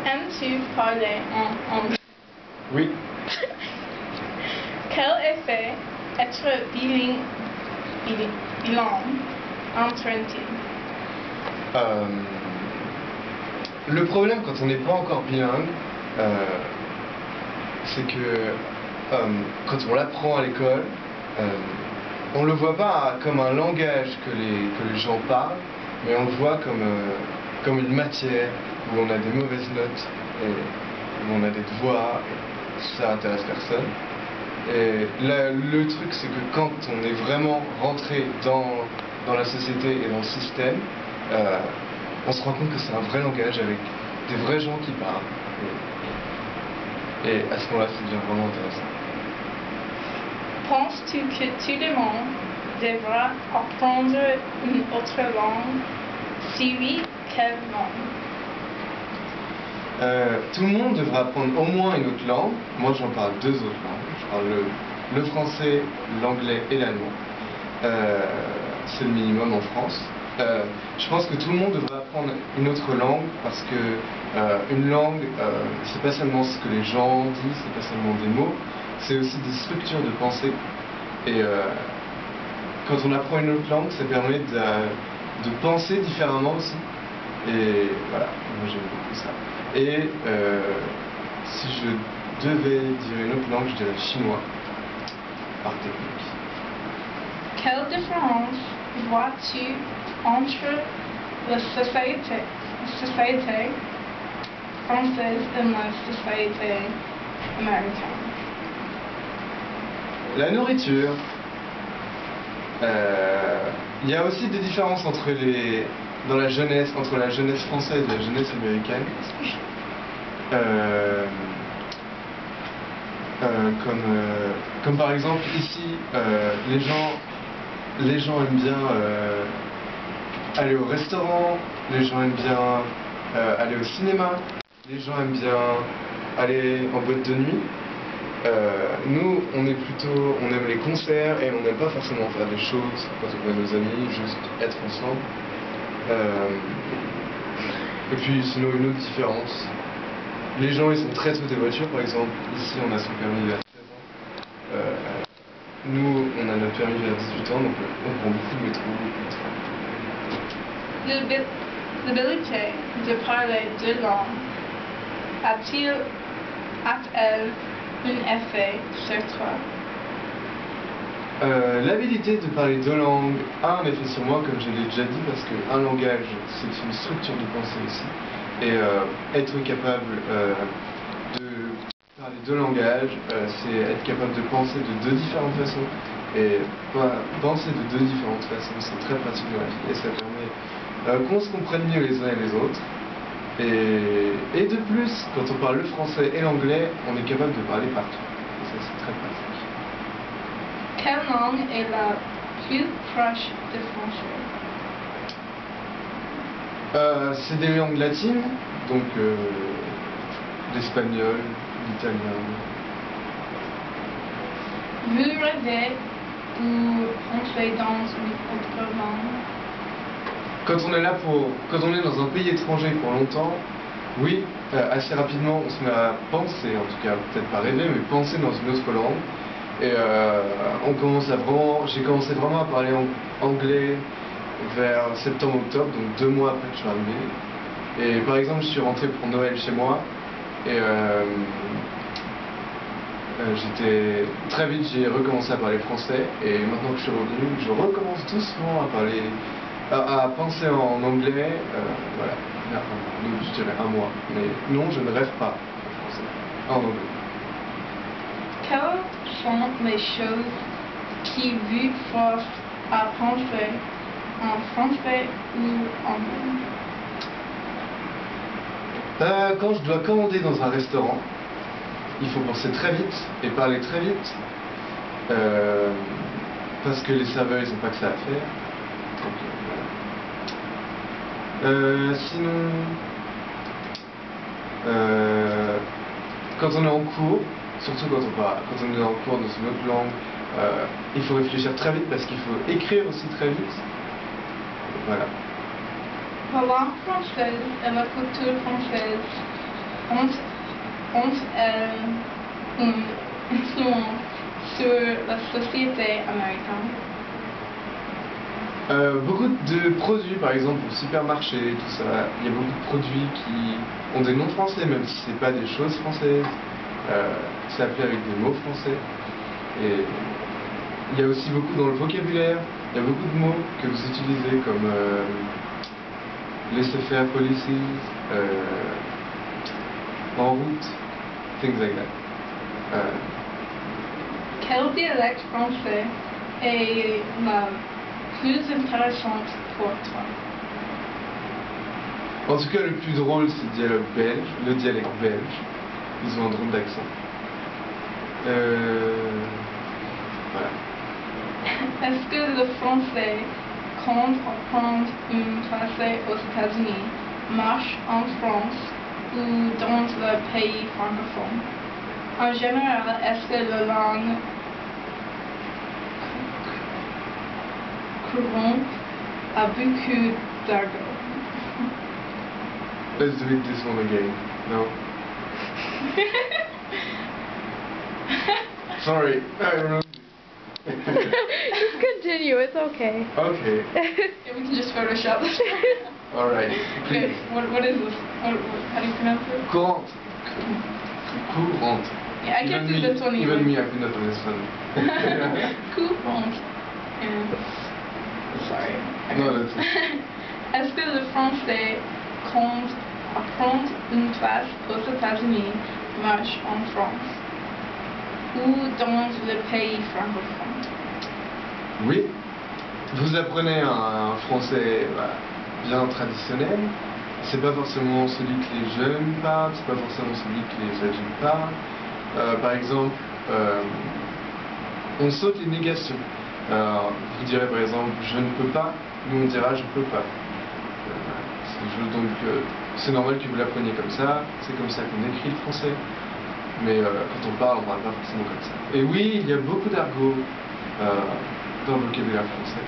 Aimes-tu parler en anglais? Oui. Quel effet être bilingue entraîne-t-il? Le problème quand on n'est pas encore bilingue, c'est que quand on l'apprend à l'école, on ne le voit pas comme un langage que les gens parlent, mais on le voit comme une matière où on a des mauvaises notes, et où on a des devoirs, et ça intéresse personne. Et le truc, c'est que quand on est vraiment rentré dans la société et dans le système, on se rend compte que c'est un vrai langage avec des vrais gens qui parlent. Et à ce moment-là, ça devient vraiment intéressant. Penses-tu que tout le monde devra apprendre une autre langue? Si oui, quelle langue? Tout le monde devra apprendre au moins une autre langue. Moi, j'en parle deux autres langues. Je parle le français, l'anglais et l'allemand. C'est le minimum en France. Je pense que tout le monde devrait apprendre une autre langue parce que une langue, c'est pas seulement ce que les gens disent, c'est pas seulement des mots, c'est aussi des structures de pensée. Et quand on apprend une autre langue, ça permet de penser différemment aussi. Et voilà, moi j'aime beaucoup ça. Et si je devais dire une autre langue, je dirais chinois, par technique. Quelle différence vois-tu entre la société française et la société américaine? La nourriture. Il y a aussi des différences entre la jeunesse française et la jeunesse américaine. Comme par exemple ici, les gens aiment bien aller au restaurant, les gens aiment bien aller au cinéma, les gens aiment bien aller en boîte de nuit. Nous, on aime les concerts et on n'aime pas forcément faire des choses quand on voit nos amis, juste être ensemble. Et puis sinon une autre différence, les gens ils sont très tôt des voitures, par exemple, ici on a son permis vers 13 ans. Nous, on a notre permis vers 18 ans, donc on prend beaucoup de métro, beaucoup de train. L'habilité de parler deux langues a-t-elle un effet sur toi? L'habilité de parler deux langues a un effet sur moi, comme je l'ai déjà dit, parce qu'un langage, c'est une structure de pensée aussi. Et être capable de parler deux langages, c'est être capable de penser de deux différentes façons. Et penser de deux différentes façons, c'est très pratique dans la vie. Et ça permet qu'on se comprenne mieux les uns et les autres. Et de plus, quand on parle le français et l'anglais, on est capable de parler partout. Et ça, c'est très pratique. Quelle langue est la plus proche du français? C'est des langues latines, donc l'espagnol, l'italien. Vous rêvez ou entrer dans une autre langue? Quand on est dans un pays étranger pour longtemps, oui, assez rapidement on se met à penser, en tout cas peut-être pas rêver, mais penser dans une autre langue. Et j'ai commencé vraiment à parler anglais vers septembre-octobre, donc 2 mois après que je suis arrivé. Et par exemple, je suis rentré pour Noël chez moi, et très vite j'ai recommencé à parler français, et maintenant que je suis revenu, je recommence doucement à penser en anglais, voilà, je dirais 1 mois. Mais non, je ne rêve pas en français, en anglais. Quelles sont les choses qui vous forcent à penser en français ou en anglais? Quand je dois commander dans un restaurant, il faut penser très vite et parler très vite, parce que les serveurs ils n'ont pas que ça à faire. Donc, voilà. Sinon, quand on est en cours, surtout quand on est en cours dans une autre langue, il faut réfléchir très vite parce qu'il faut écrire aussi très vite. Voilà. La langue française et la culture française ont une influence sur la société américaine? Beaucoup de produits, par exemple au supermarché, tout ça, il y a beaucoup de produits qui ont des noms français, même si c'est pas des choses françaises. C'est appelé avec des mots français. Et il y a aussi beaucoup dans le vocabulaire, il y a beaucoup de mots que vous utilisez comme laisser-faire policies, en route, things like that. Quel dialecte français est la plus intéressante pour toi? En tout cas, le plus drôle, c'est le dialecte belge. Ils ont un drôle d'accent. Voilà. Est-ce que le français, quand on prend une classe aux États-Unis, marche en France ou dans le pays francophone? En général, est-ce que la langue courante a beaucoup d'argot? Let's do it this one again. No? Sorry, I ruined it. Just continue, it's okay. Okay, Yeah, we can just Photoshop this. alright. Okay, what is this? How do you pronounce it? Courante. Courante. Yeah, I can't do this one either. Even me, I could not understand. Courante. Yeah. Sorry. No, that's it. Est-ce que le français, quand apprend une classe aux États-Unis, marche en France ou dans le pays francophone? Oui, vous apprenez un français bien traditionnel. C'est pas forcément celui que les jeunes parlent, c'est pas forcément celui que les adultes parlent. Par exemple, on saute les négations. Vous direz par exemple je ne peux pas, nous on dira je peux pas. Donc c'est normal que vous l'appreniez comme ça, c'est comme ça qu'on écrit le français. Mais quand on parle pas forcément comme ça. Et oui, il y a beaucoup d'argot dans le vocabulaire français.